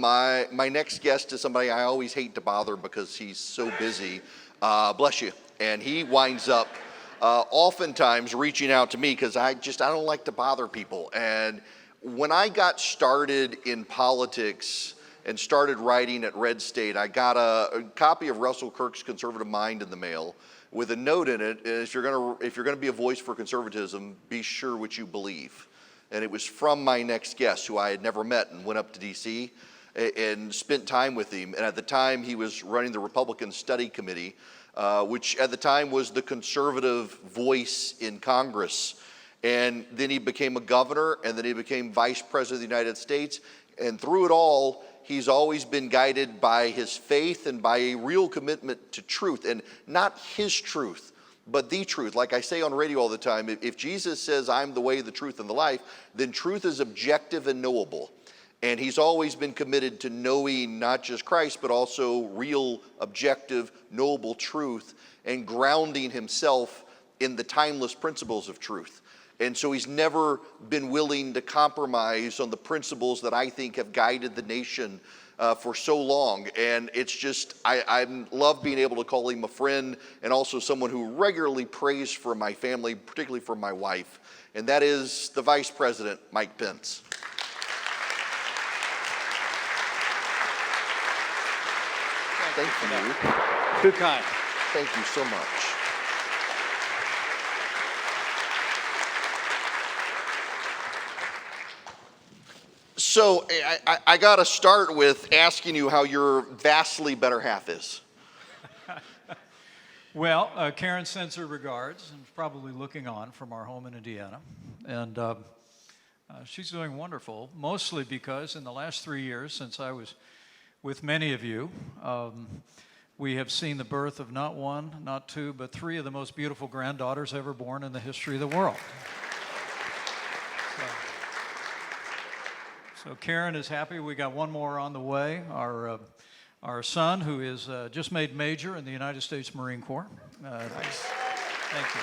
My next guest is somebody I always hate to bother because he's so busy. Bless you. And he winds up oftentimes reaching out to me because I don't like to bother people. And when I got started in politics and started writing at Red State, I got a copy of Russell Kirk's Conservative Mind in the mail with a note in it: if you're gonna be a voice for conservatism, be sure what you believe. And it was from my next guest, who I had never met, and went up to DC and spent time with him. And at the time, he was running the Republican Study Committee, which at the time was the conservative voice in Congress. And then he became a governor, and then he became Vice President of the United States. And through it all, he's always been guided by his faith and by a real commitment to truth, and not his truth, but the truth. Like I say on radio all the time, if Jesus says, "I'm the way, the truth, and the life," then truth is objective and knowable. And he's always been committed to knowing not just Christ, but also real, objective, knowable truth, and grounding himself in the timeless principles of truth. And so he's never been willing to compromise on the principles that I think have guided the nation for so long. And it's just, I love being able to call him a friend, and also someone who regularly prays for my family, particularly for my wife. And that is the Vice President, Mike Pence. Thank you. Too kind. Thank you so much. So I got to start with asking you how your vastly better half is. Well, Karen sends her regards and is probably looking on from our home in Indiana. And she's doing wonderful, mostly because in the last 3 years since I was with many of you, we have seen the birth of not one, not two, but three of the most beautiful granddaughters ever born in the history of the world. So Karen is happy. We got one more on the way. Our son, who is just made major in the United States Marine Corps. Nice. Thank you.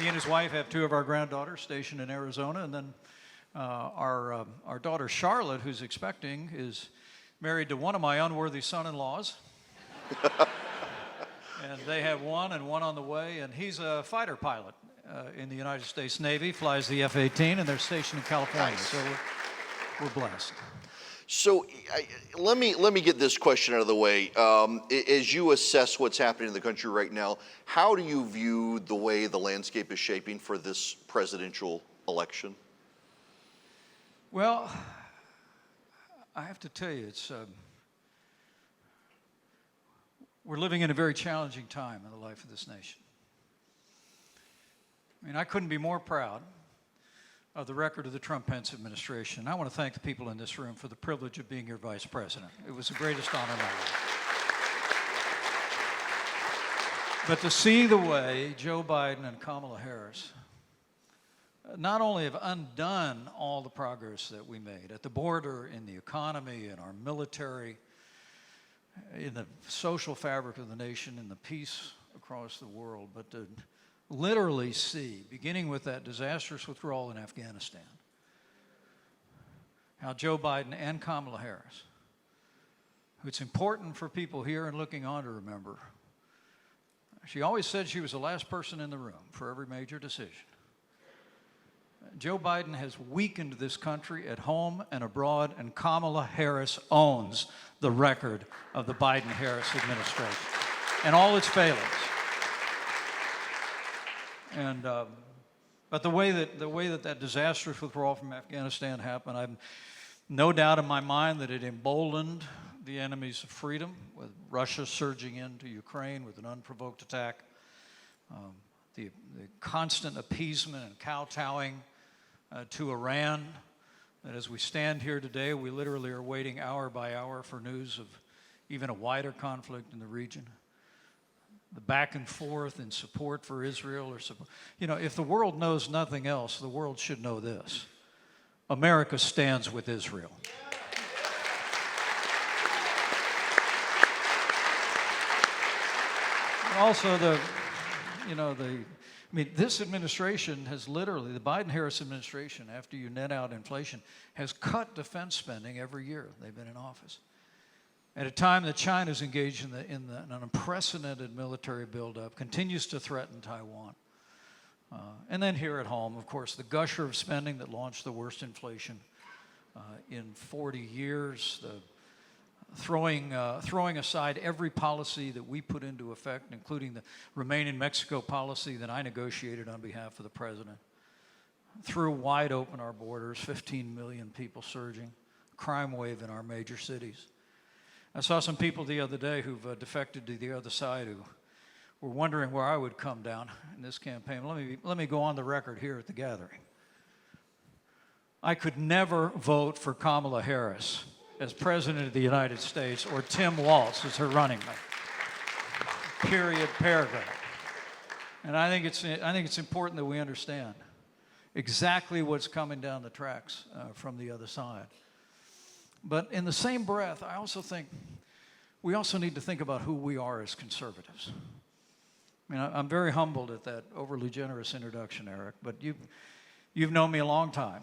He and his wife have two of our granddaughters stationed in Arizona, and then our daughter Charlotte, who's expecting, is married to one of my unworthy son-in-laws. And they have one and one on the way, and he's a fighter pilot in the United States Navy, flies the F-18, and they're stationed in California. Nice. So we're blessed. So let me get this question out of the way. As you assess what's happening in the country right now, how do you view the way the landscape is shaping for this presidential election? Well, I have to tell you, we're living in a very challenging time in the life of this nation. I mean, I couldn't be more proud of the record of the Trump-Pence administration. I want to thank the people in this room for the privilege of being your vice president. It was the greatest honor of my life. But to see the way Joe Biden and Kamala Harris not only have undone all the progress that we made at the border, in the economy, in our military, in the social fabric of the nation, in the peace across the world, but to literally see, beginning with that disastrous withdrawal in Afghanistan, how Joe Biden and Kamala Harris, who it's important for people here and looking on to remember, she always said she was the last person in the room for every major decision. Joe Biden has weakened this country at home and abroad, and Kamala Harris owns the record of the Biden-Harris administration and all its failings. And but the way that disastrous withdrawal from Afghanistan happened, I've no doubt in my mind that it emboldened the enemies of freedom, with Russia surging into Ukraine with an unprovoked attack, the constant appeasement and kowtowing to Iran, that as we stand here today, we literally are waiting hour by hour for news of even a wider conflict in the region. The back and forth in support for Israel, if the world knows nothing else, the world should know this: America stands with Israel. Also, I mean, this administration has literally, the Biden-Harris administration, after you net out inflation, has cut defense spending every year they've been in office. At a time that China's engaged in an unprecedented military buildup, continues to threaten Taiwan. And then here at home, of course, the gusher of spending that launched the worst inflation in 40 years, the throwing aside every policy that we put into effect, including the Remain in Mexico policy that I negotiated on behalf of the president, threw wide open our borders, 15 million people surging, crime wave in our major cities. I saw some people the other day who've defected to the other side who were wondering where I would come down in this campaign. Let me go on the record here at the gathering. I could never vote for Kamala Harris as President of the United States or Tim Walz as her running mate. Period, paragraph. And I think it's important that we understand exactly what's coming down the tracks from the other side. But in the same breath, I also think we also need to think about who we are as conservatives. I mean, I'm very humbled at that overly generous introduction, Erick, but you've known me a long time.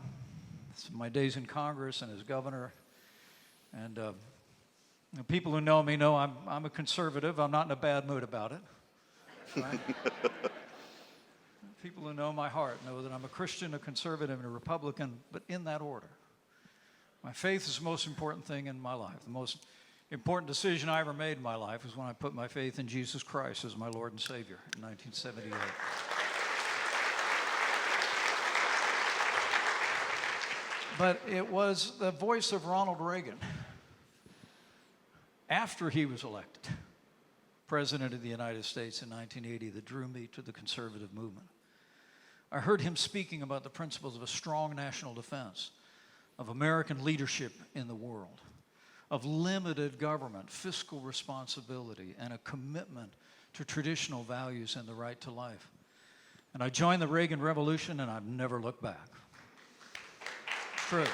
It's my days in Congress and as governor. And people who know me know I'm a conservative. I'm not in a bad mood about it. Right? People who know my heart know that I'm a Christian, a conservative, and a Republican, but in that order. My faith is the most important thing in my life. The most important decision I ever made in my life was when I put my faith in Jesus Christ as my Lord and Savior in 1978. But it was the voice of Ronald Reagan after he was elected President of the United States in 1980 that drew me to the conservative movement. I heard him speaking about the principles of a strong national defense, of American leadership in the world, of limited government, fiscal responsibility, and a commitment to traditional values and the right to life. And I joined the Reagan Revolution, and I've never looked back. It's true.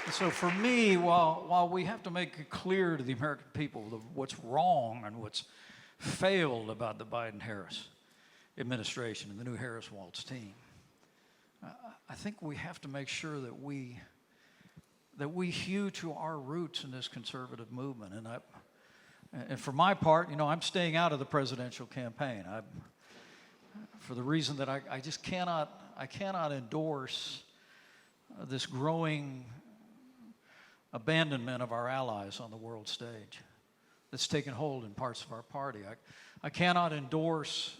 And so for me, while we have to make it clear to the American people what's wrong and what's failed about the Biden-Harris administration and the new Harris-Walz team, I think we have to make sure that we hew to our roots in this conservative movement. And for my part, I'm staying out of the presidential campaign. For the reason that I just cannot endorse this growing abandonment of our allies on the world stage that's taken hold in parts of our party. I cannot endorse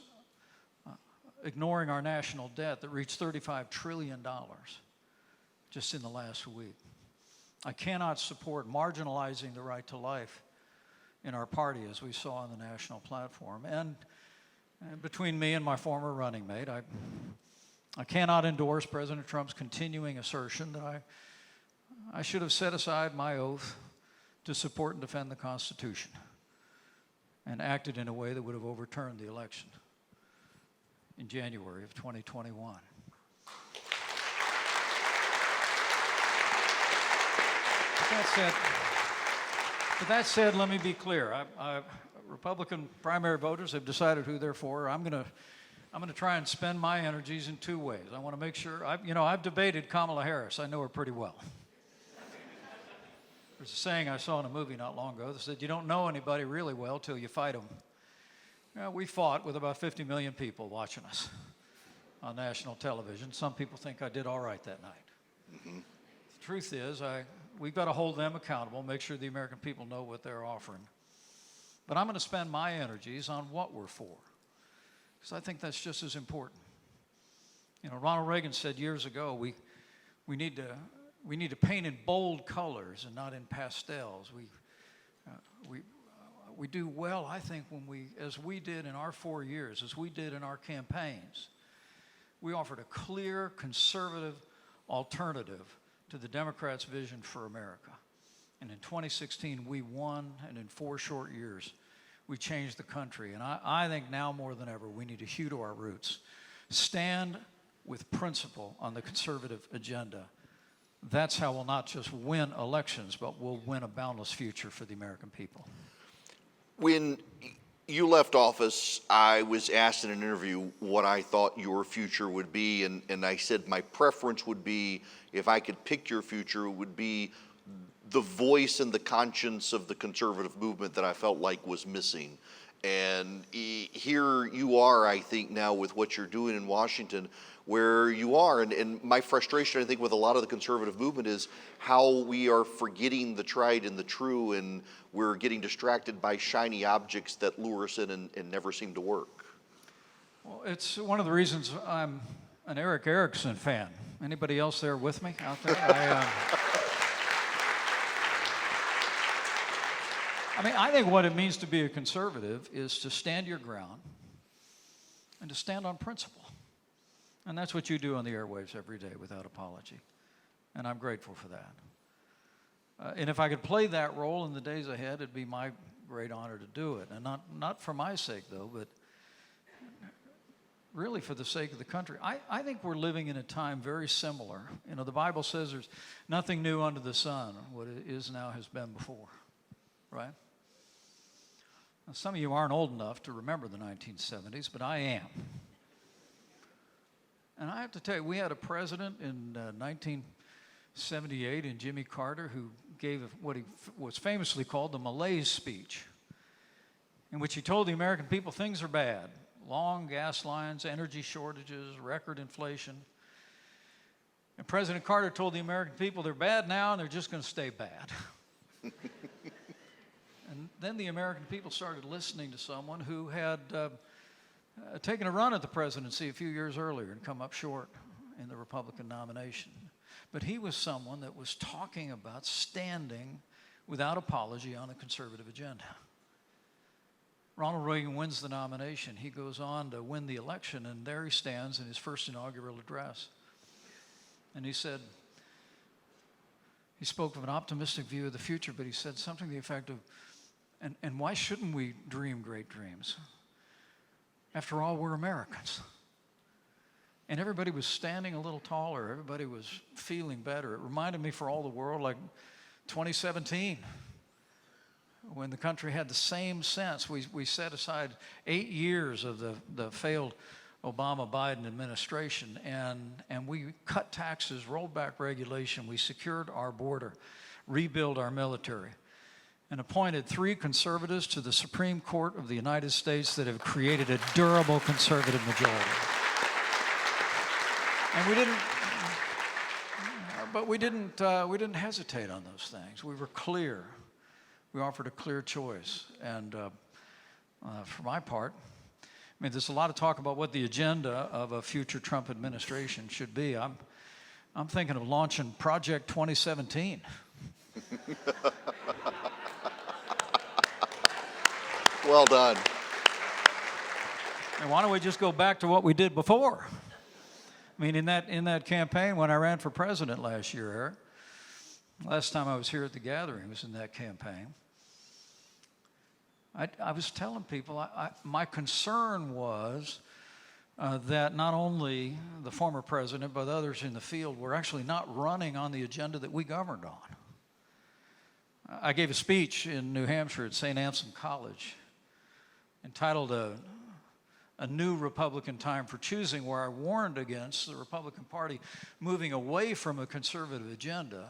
ignoring our national debt that reached $35 trillion just in the last week. I cannot support marginalizing the right to life in our party, as we saw on the national platform. And between me and my former running mate, I cannot endorse President Trump's continuing assertion that I should have set aside my oath to support and defend the Constitution and acted in a way that would have overturned the election in January of 2021. But that said, let me be clear. Republican primary voters have decided who they're for. I'm going to try and spend my energies in two ways. I want to make sure, I've debated Kamala Harris. I know her pretty well. There's a saying I saw in a movie not long ago that said, you don't know anybody really well till you fight them. We fought with about 50 million people watching us on national television. Some people think I did all right that night. Mm-hmm. The truth is, we've got to hold them accountable, make sure the American people know what they're offering. But I'm going to spend my energies on what we're for, because I think that's just as important. Ronald Reagan said years ago, we need to paint in bold colors and not in pastels. We do well, I think, when as we did in our 4 years, as we did in our campaigns, we offered a clear, conservative alternative to the Democrats' vision for America. And in 2016, we won, and in 4 short years, we changed the country. And I think now more than ever, we need to hew to our roots, stand with principle on the conservative agenda. That's how we'll not just win elections, but we'll win a boundless future for the American people. When You left office. I was asked in an interview what I thought your future would be, and I said my preference would be, if I could pick your future, it would be the voice and the conscience of the conservative movement that I felt like was missing. And here you are, I think, now with what you're doing in Washington, where you are. And my frustration, I think, with a lot of the conservative movement is how we are forgetting the tried and the true, and we're getting distracted by shiny objects that lure us in and never seem to work. Well, it's one of the reasons I'm an Erickson fan. Anybody else there with me out there? I think what it means to be a conservative is to stand your ground and to stand on principle. And that's what you do on the airwaves every day without apology. And I'm grateful for that. And if I could play that role in the days ahead, it'd be my great honor to do it. And not for my sake, though, but really for the sake of the country. I think we're living in a time very similar. You know, the Bible says there's nothing new under the sun. What it is now has been before, right? Now, some of you aren't old enough to remember the 1970s, but I am. And I have to tell you, we had a president in 1978 in Jimmy Carter who gave what he was famously called the malaise speech, in which he told the American people things are bad. Long gas lines, energy shortages, record inflation. And President Carter told the American people they're bad now and they're just going to stay bad. And then the American people started listening to someone who had taken a run at the presidency a few years earlier and come up short in the Republican nomination. But he was someone that was talking about standing without apology on a conservative agenda. Ronald Reagan wins the nomination. He goes on to win the election, and there he stands in his first inaugural address. And he said, he spoke of an optimistic view of the future, but he said something to the effect of, and why shouldn't we dream great dreams? After all, we're Americans. And everybody was standing a little taller. Everybody was feeling better. It reminded me for all the world like 2017, when the country had the same sense. We set aside 8 years of the failed Obama-Biden administration, and we cut taxes, rolled back regulation, we secured our border, rebuilt our military, and appointed 3 conservatives to the Supreme Court of the United States that have created a durable conservative majority. And we didn't hesitate on those things. We were clear. We offered a clear choice. And for my part, I mean, there's a lot of talk about what the agenda of a future Trump administration should be. I'm thinking of launching Project 2017. Well done. And why don't we just go back to what we did before? I mean, in that campaign when I ran for president last year, Eric, last time I was here at the gathering was in that campaign. I was telling people my concern was that not only the former president but others in the field were actually not running on the agenda that we governed on. I gave a speech in New Hampshire at St. Anselm College entitled A New Republican Time for Choosing, where I warned against the Republican Party moving away from a conservative agenda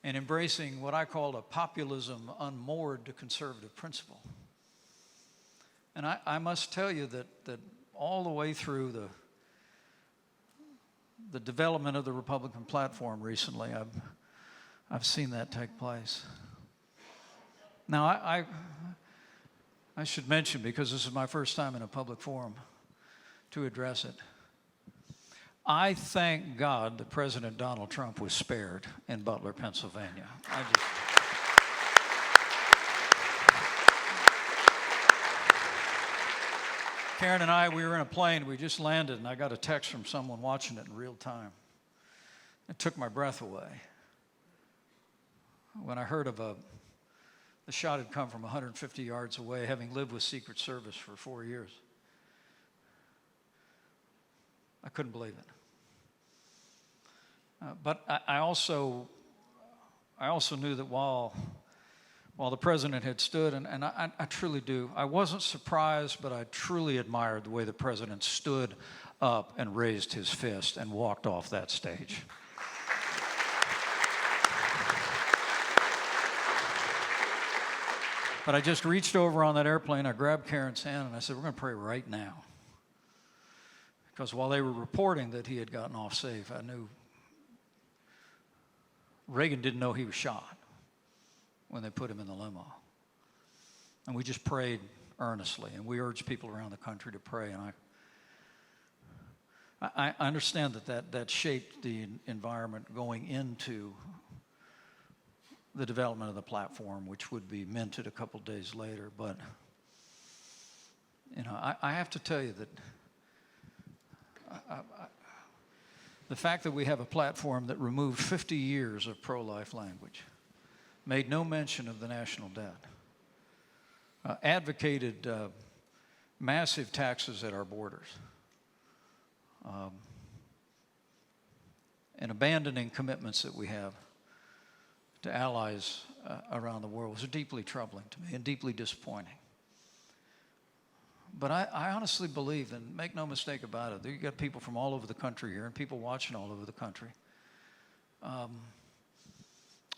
and embracing what I called a populism unmoored to conservative principle. And I must tell you that all the way through the development of the Republican platform recently, I've seen that take place. Now, I should mention, because this is my first time in a public forum to address it, I thank God that President Donald Trump was spared in Butler, Pennsylvania. Karen and I, we were in a plane. We just landed, and I got a text from someone watching it in real time. It took my breath away when I heard of the shot had come from 150 yards away, having lived with Secret Service for 4 years. I couldn't believe it. But I also knew that while while the president had stood, and I truly do. I wasn't surprised, but I truly admired the way the president stood up and raised his fist and walked off that stage. But I just reached over on that airplane, I grabbed Karen's hand, and I said, we're going to pray right now. Because while they were reporting that he had gotten off safe, I knew Reagan didn't know he was shot when they put him in the limo. And we just prayed earnestly, and we urged people around the country to pray. And I understand that shaped the environment going into the development of the platform, which would be minted a couple days later. But, you know, I have to tell you that the fact that we have a platform that removed 50 years of pro-life language, made no mention of the national debt, advocated massive taxes at our borders, and abandoning commitments that we have to allies around the world was deeply troubling to me and deeply disappointing. But I honestly believe, and make no mistake about it, you've got people from all over the country here and people watching all over the country.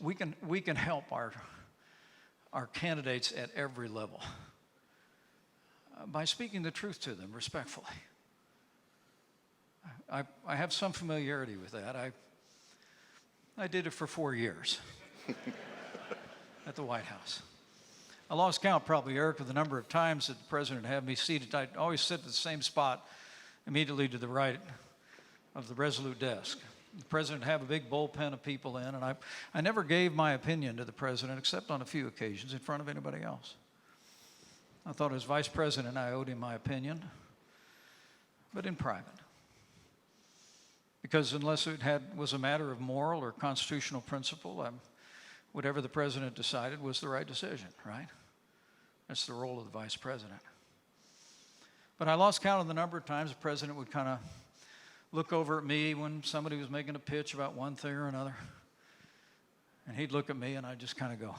We can help our candidates at every level by speaking the truth to them respectfully. I have some familiarity with that. I did it for 4 years at the White House. I lost count probably, Eric, of the number of times that the president had me seated. I'd always sit at the same spot immediately to the right of the Resolute desk. The president would have a big bullpen of people in, and I never gave my opinion to the president except on a few occasions in front of anybody else. I thought as vice president I owed him my opinion, but in private. Because unless it was a matter of moral or constitutional principle, whatever the president decided was the right decision, right? That's the role of the vice president. But I lost count of the number of times the president would kind of look over at me when somebody was making a pitch about one thing or another. And he'd look at me and I'd just kind of go,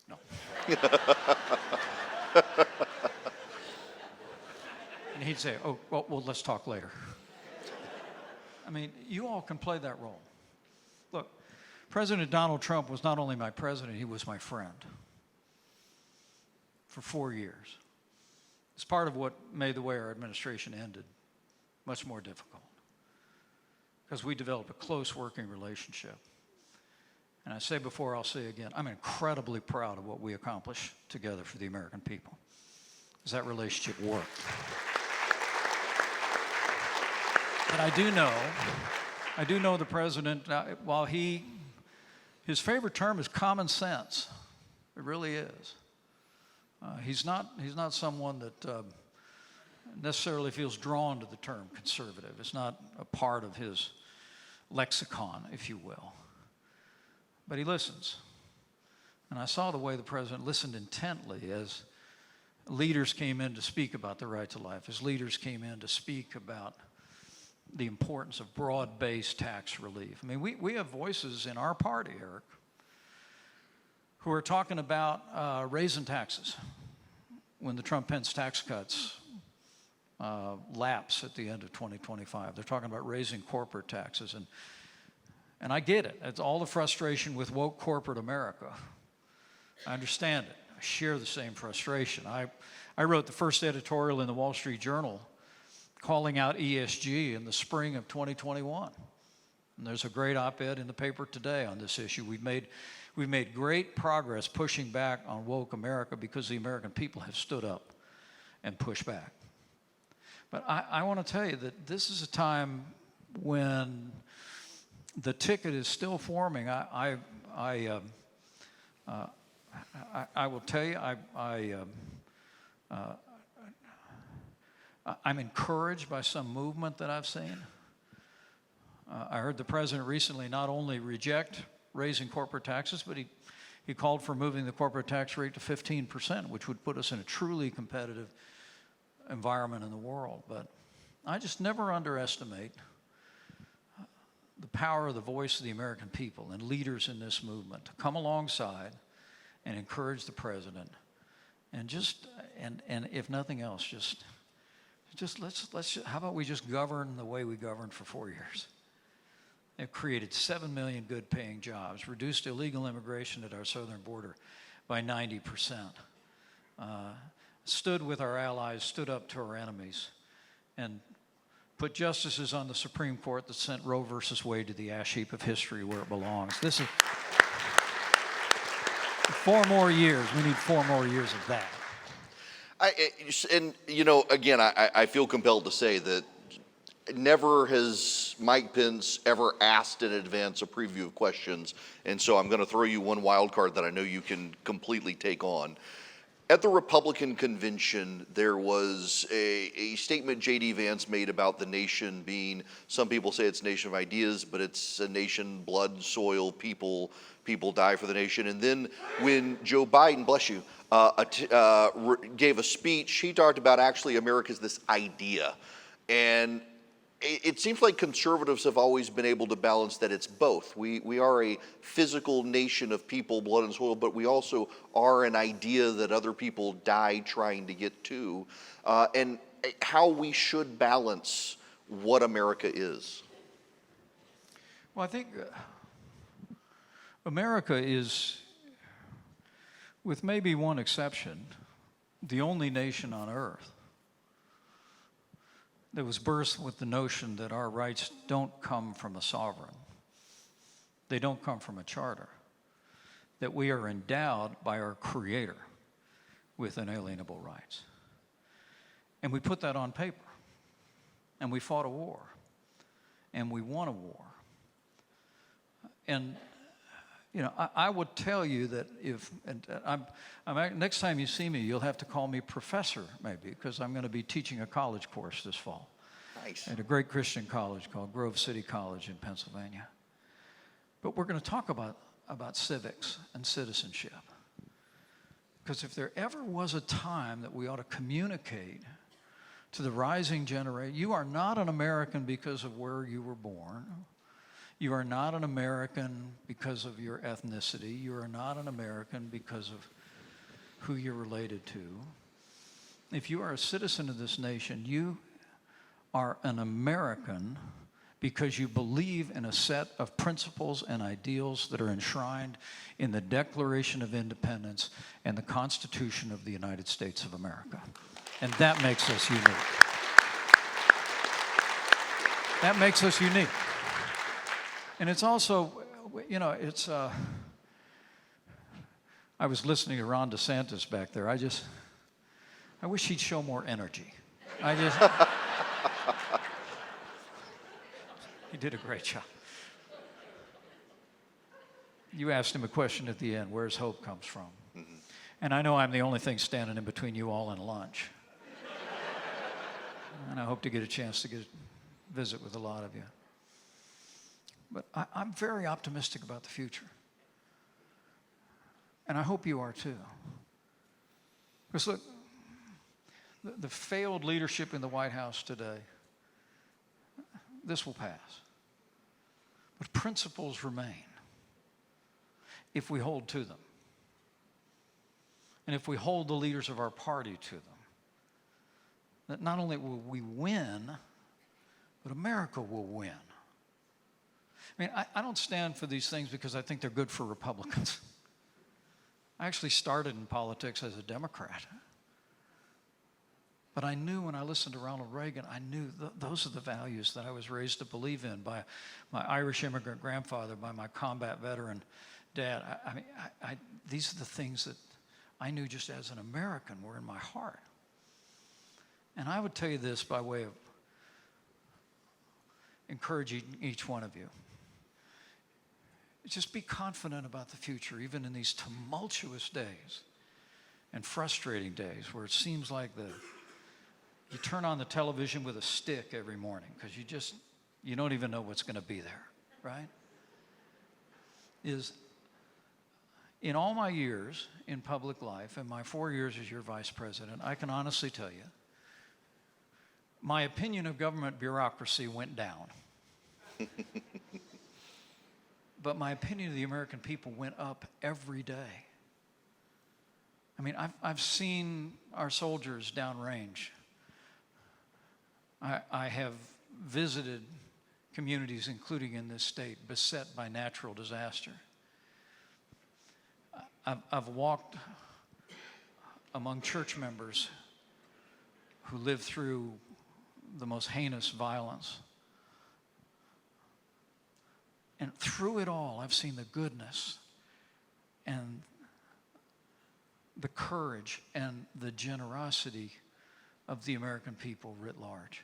no. And he'd say, oh, well, let's talk later. I mean, you all can play that role. Look, President Donald Trump was not only my president, he was my friend for 4 years. It's part of what made the way our administration ended much more difficult, because we developed a close working relationship. And I say before, I'll say again, I'm incredibly proud of what we accomplished together for the American people, because that relationship worked. But I do know the president, while his favorite term is common sense. It really is. He's not someone that necessarily feels drawn to the term conservative. It's not a part of his lexicon, if you will. But he listens. And I saw the way the president listened intently as leaders came in to speak about the right to life, as leaders came in to speak about the importance of broad-based tax relief. I mean, we have voices in our party, Eric, who are talking about raising taxes when the Trump-Pence tax cuts lapse at the end of 2025. They're talking about raising corporate taxes. And I get it. It's all the frustration with woke corporate America. I understand it. I share the same frustration. I wrote the first editorial in the Wall Street Journal calling out ESG in the spring of 2021. And there's a great op-ed in the paper today on this issue. We've made great progress pushing back on woke America because the American people have stood up and pushed back. But I want to tell you that this is a time when the ticket is still forming. I will tell you, I'm encouraged by some movement that I've seen. I heard the president recently not only reject raising corporate taxes, but he called for moving the corporate tax rate to 15%, which would put us in a truly competitive environment in the world. But I just never underestimate the power of the voice of the American people and leaders in this movement to come alongside and encourage the president, and if nothing else, how about we just govern the way we governed for 4 years? They've created 7 million good-paying jobs, reduced illegal immigration at our southern border by 90%, stood with our allies, stood up to our enemies, and put justices on the Supreme Court that sent Roe versus Wade to the ash heap of history where it belongs. This is 4 more years. We need 4 more years of that. Again, I feel compelled to say that never has Mike Pence ever asked in advance a preview of questions, and so I'm going to throw you one wild card that I know you can completely take on. At the Republican convention, there was a statement J.D. Vance made about the nation being, some people say it's a nation of ideas, but it's a nation, blood, soil, people die for the nation. And then when Joe Biden, bless you, gave a speech, he talked about actually America's this idea. And it seems like conservatives have always been able to balance that it's both. We are a physical nation of people, blood and soil, but we also are an idea that other people die trying to get to, and how we should balance what America is. Well, I think America is, with maybe one exception, the only nation on earth that was birthed with the notion that our rights don't come from a sovereign. They don't come from a charter. That we are endowed by our Creator with inalienable rights. And we put that on paper. And we fought a war. And we won a war. And I would tell you that next time you see me, you'll have to call me professor, maybe, because I'm going to be teaching a college course this fall. Nice. At a great Christian college called Grove City College in Pennsylvania. But we're going to talk about civics and citizenship. Because if there ever was a time that we ought to communicate to the rising generation, you are not an American because of where you were born. You are not an American because of your ethnicity. You are not an American because of who you're related to. If you are a citizen of this nation, you are an American because you believe in a set of principles and ideals that are enshrined in the Declaration of Independence and the Constitution of the United States of America. And that makes us unique. That makes us unique. And it's also, I was listening to Ron DeSantis back there. I wish he'd show more energy. He did a great job. You asked him a question at the end, where's hope comes from? Mm-hmm. And I know I'm the only thing standing in between you all and lunch. And I hope to get a chance to visit with a lot of you. But I'm very optimistic about the future. And I hope you are too. Because look, the failed leadership in the White House today, this will pass. But principles remain if we hold to them. And if we hold the leaders of our party to them, that not only will we win, but America will win. I mean, I don't stand for these things because I think they're good for Republicans. I actually started in politics as a Democrat. But I knew when I listened to Ronald Reagan, I knew those are the values that I was raised to believe in by my Irish immigrant grandfather, by my combat veteran dad. These are the things that I knew just as an American were in my heart. And I would tell you this by way of encouraging each one of you. Just be confident about the future, even in these tumultuous days and frustrating days where it seems like you turn on the television with a stick every morning because you don't even know what's going to be there, right? In all my years in public life and my 4 years as your vice president, I can honestly tell you, my opinion of government bureaucracy went down. But my opinion of the American people went up every day. I mean, I've seen our soldiers downrange. I have visited communities, including in this state, beset by natural disaster. I've walked among church members who lived through the most heinous violence. And through it all, I've seen the goodness and the courage and the generosity of the American people writ large.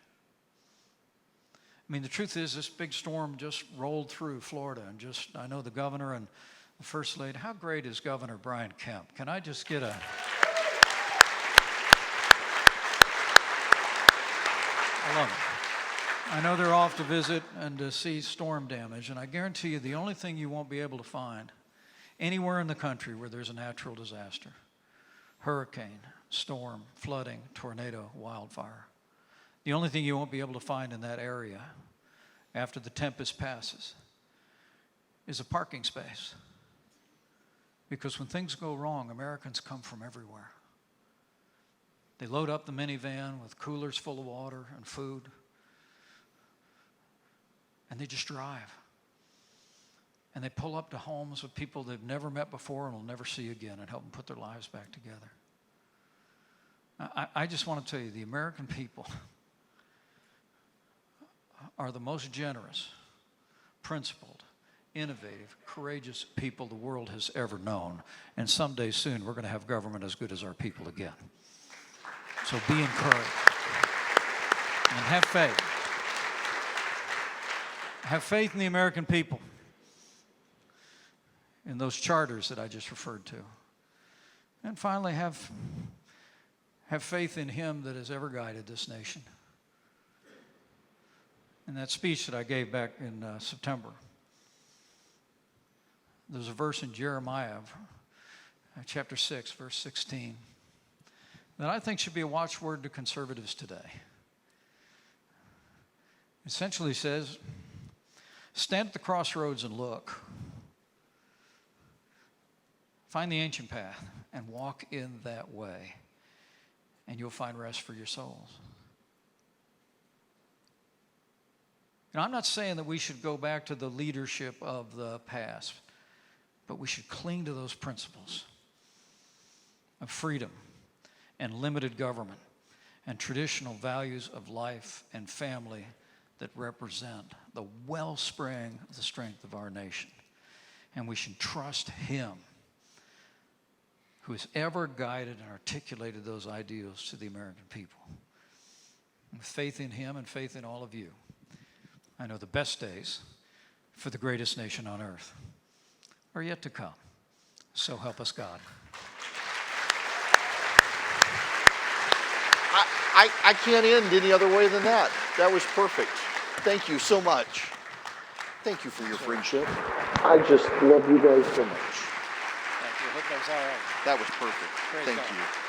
I mean, the truth is, this big storm just rolled through Florida, and I know the governor and the first lady. How great is Governor Brian Kemp? Can I just get a... I love it. I know they're off to visit and to see storm damage, and I guarantee you the only thing you won't be able to find anywhere in the country where there's a natural disaster, hurricane, storm, flooding, tornado, wildfire, the only thing you won't be able to find in that area after the tempest passes is a parking space. Because when things go wrong, Americans come from everywhere. They load up the minivan with coolers full of water and food, and they just drive. And they pull up to homes with people they've never met before and will never see again, and help them put their lives back together. I just want to tell you, the American people are the most generous, principled, innovative, courageous people the world has ever known. And someday soon, we're going to have government as good as our people again. So be encouraged and have faith. Have faith in the American people, in those charters that I just referred to. And finally, have faith in Him that has ever guided this nation. In that speech that I gave back in September, there's a verse in Jeremiah, chapter 6, verse 16, that I think should be a watchword to conservatives today. It essentially says, stand at the crossroads and look. Find the ancient path and walk in that way, and you'll find rest for your souls. And I'm not saying that we should go back to the leadership of the past, but we should cling to those principles of freedom and limited government and traditional values of life and family that represent the wellspring of the strength of our nation. And we should trust Him who has ever guided and articulated those ideals to the American people. With faith in Him and faith in all of you, I know the best days for the greatest nation on earth are yet to come. So help us God. I can't end any other way than that. That was perfect. Thank you so much. Thank you for your friendship. I just love you guys so much. Thank you. I hope that was all right. That was perfect. Praise Thank God. you.